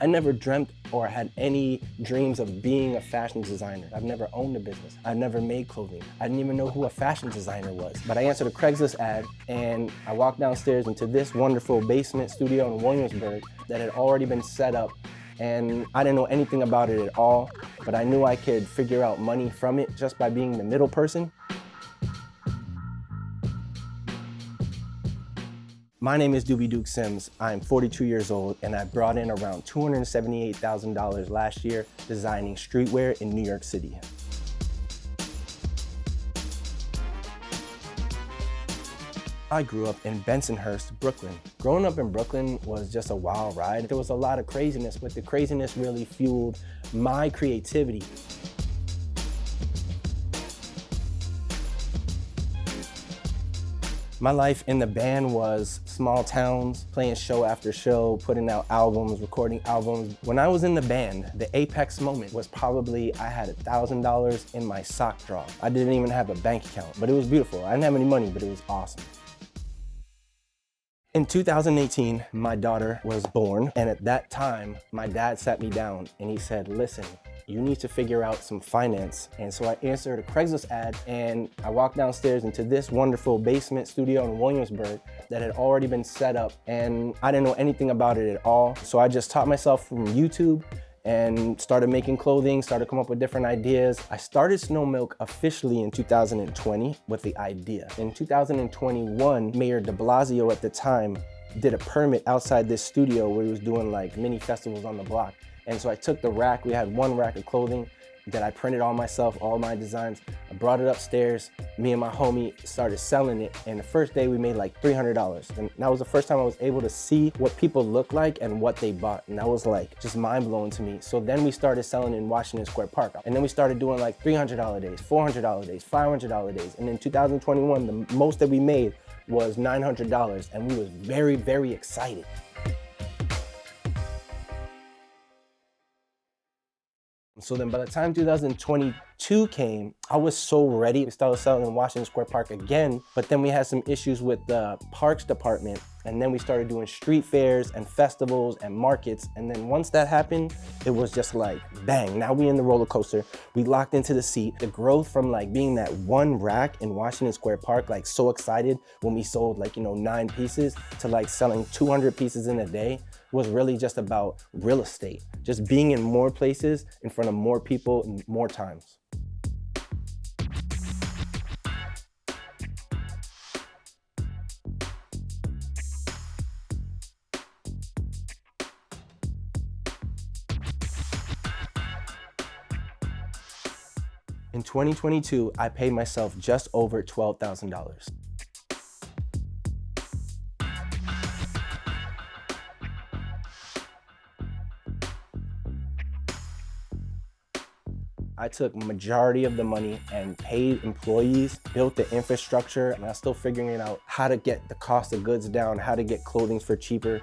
I never dreamt or had any dreams of being a fashion designer. I've never owned a business. I've never made clothing. I didn't even know who a fashion designer was. But I answered a Craigslist ad and I walked downstairs into this wonderful basement studio in Williamsburg that had already been set up, and I didn't know anything about it at all, but I knew I could figure out money from it just by being the middle person. My name is Doobie Duke Sims. I'm 42 years old, and I brought in around $278,000 last year designing streetwear in New York City. I grew up in Bensonhurst, Brooklyn. Growing up in Brooklyn was just a wild ride. There was a lot of craziness, but the craziness really fueled my creativity. My life in the band was small towns, playing show after show, putting out albums, recording albums. When I was in the band, the apex moment was probably I had $1,000 in my sock drawer. I didn't even have a bank account, but it was beautiful. I didn't have any money, but it was awesome. In 2018, my daughter was born, and at that time, my dad sat me down and he said, listen, you need to figure out some finance. And so I answered a Craigslist ad and I walked downstairs into this wonderful basement studio in Williamsburg that had already been set up, and I didn't know anything about it at all. So I just taught myself from YouTube and started making clothing, started coming up with different ideas. I started Snow Milk officially in 2020 with the idea. In 2021, Mayor de Blasio at the time did a permit outside this studio where he was doing like mini festivals on the block. And so I took the rack, we had one rack of clothing that I printed all myself, all my designs. I brought it upstairs, me and my homie started selling it, and the first day we made like $300. And that was the first time I was able to see what people look like and what they bought. And that was like just mind blowing to me. So then we started selling in Washington Square Park. And then we started doing like $300 days, $400 days, $500 days. And in 2021, the most that we made was $900. And we was very, very excited. So then by the time 2022 came, I was so ready. We started selling in Washington Square Park again, but then we had some issues with the parks department, and then we started doing street fairs and festivals and markets. And then once that happened, it was just like, bang, now we in the roller coaster. We locked into the seat. The growth from like being that one rack in Washington Square Park, like so excited when we sold like, 9 pieces, to like selling 200 pieces in a day, was really just about real estate. Just being in more places, in front of more people, more times. In 2022, I paid myself just over $12,000. I took majority of the money and paid employees, built the infrastructure, and I'm still figuring out how to get the cost of goods down, how to get clothing for cheaper.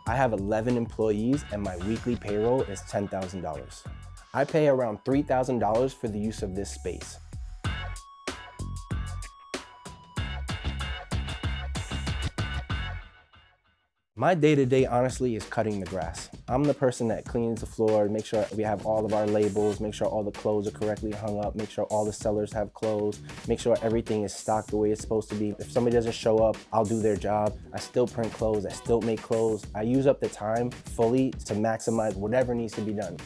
I have 11 employees and my weekly payroll is $10,000. I pay around $3,000 for the use of this space. My day-to-day, honestly, is cutting the grass. I'm the person that cleans the floor, make sure we have all of our labels, make sure all the clothes are correctly hung up, make sure all the sellers have clothes, make sure everything is stocked the way it's supposed to be. If somebody doesn't show up, I'll do their job. I still print clothes, I still make clothes. I use up the time fully to maximize whatever needs to be done.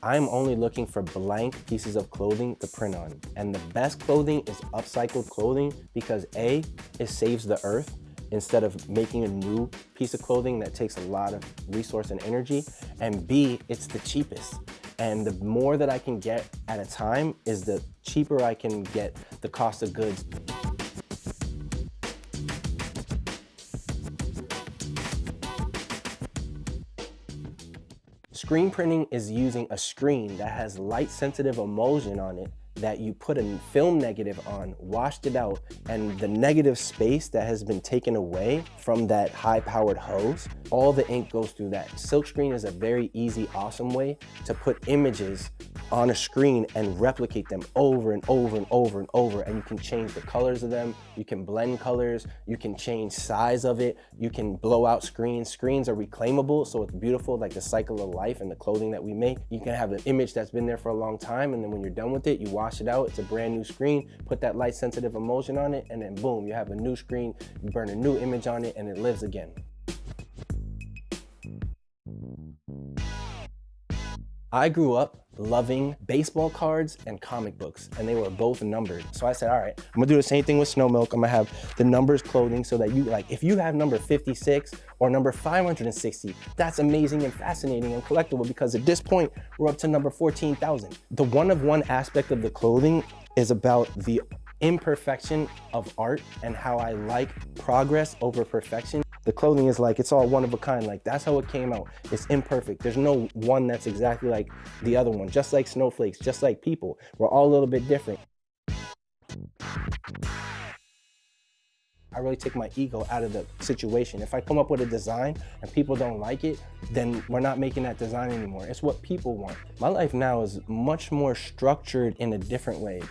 I'm only looking for blank pieces of clothing to print on. And the best clothing is upcycled clothing because A, it saves the earth, instead of making a new piece of clothing that takes a lot of resource and energy, and B, it's the cheapest. And the more that I can get at a time is the cheaper I can get the cost of goods. Screen printing is using a screen that has light-sensitive emulsion on it that you put a film negative on, washed it out, and the negative space that has been taken away from that high-powered hose, all the ink goes through that. Silkscreen is a very easy, awesome way to put images on a screen and replicate them over and over and over and over, and you can change the colors of them, you can blend colors, you can change size of it, you can blow out screens. Screens are reclaimable, so it's beautiful, like the cycle of life and the clothing that we make. You can have an image that's been there for a long time, and then when you're done with it, you wash it out, it's a brand new screen, put that light sensitive emulsion on it, and then boom, you have a new screen, you burn a new image on it, and it lives again. I grew up loving baseball cards and comic books, and they were both numbered. So I said, all right, I'm gonna do the same thing with Snow Milk. I'm gonna have the numbers clothing so that you, like, if you have number 56 or number 560, that's amazing and fascinating and collectible, because at this point, we're up to number 14,000. The one-of-one aspect of the clothing is about the imperfection of art and how I like progress over perfection. The clothing is like, it's all one of a kind. Like, that's how it came out. It's imperfect. There's no one that's exactly like the other one. Just like snowflakes, just like people. We're all a little bit different. I really take my ego out of the situation. If I come up with a design and people don't like it, then we're not making that design anymore. It's what people want. My life now is much more structured in a different way.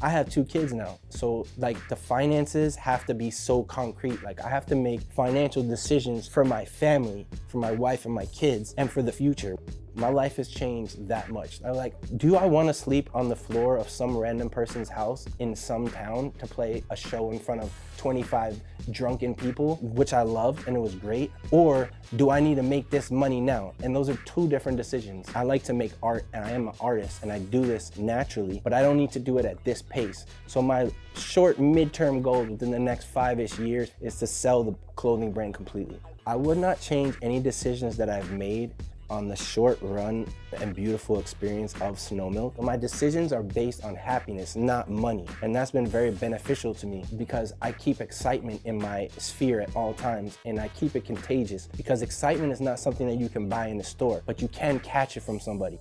I have 2 kids now, so like the finances have to be so concrete. Like, I have to make financial decisions for my family, for my wife and my kids, and for the future. My life has changed that much. I'm like, do I want to sleep on the floor of some random person's house in some town to play a show in front of 25 drunken people, which I loved and it was great? Or do I need to make this money now? And those are 2 different decisions. I like to make art, and I am an artist, and I do this naturally, but I don't need to do it at this pace. So my short midterm goal within the next 5-ish years is to sell the clothing brand completely. I would not change any decisions that I've made on the short run and beautiful experience of Snow Milk. My decisions are based on happiness, not money. And that's been very beneficial to me, because I keep excitement in my sphere at all times, and I keep it contagious, because excitement is not something that you can buy in the store, but you can catch it from somebody.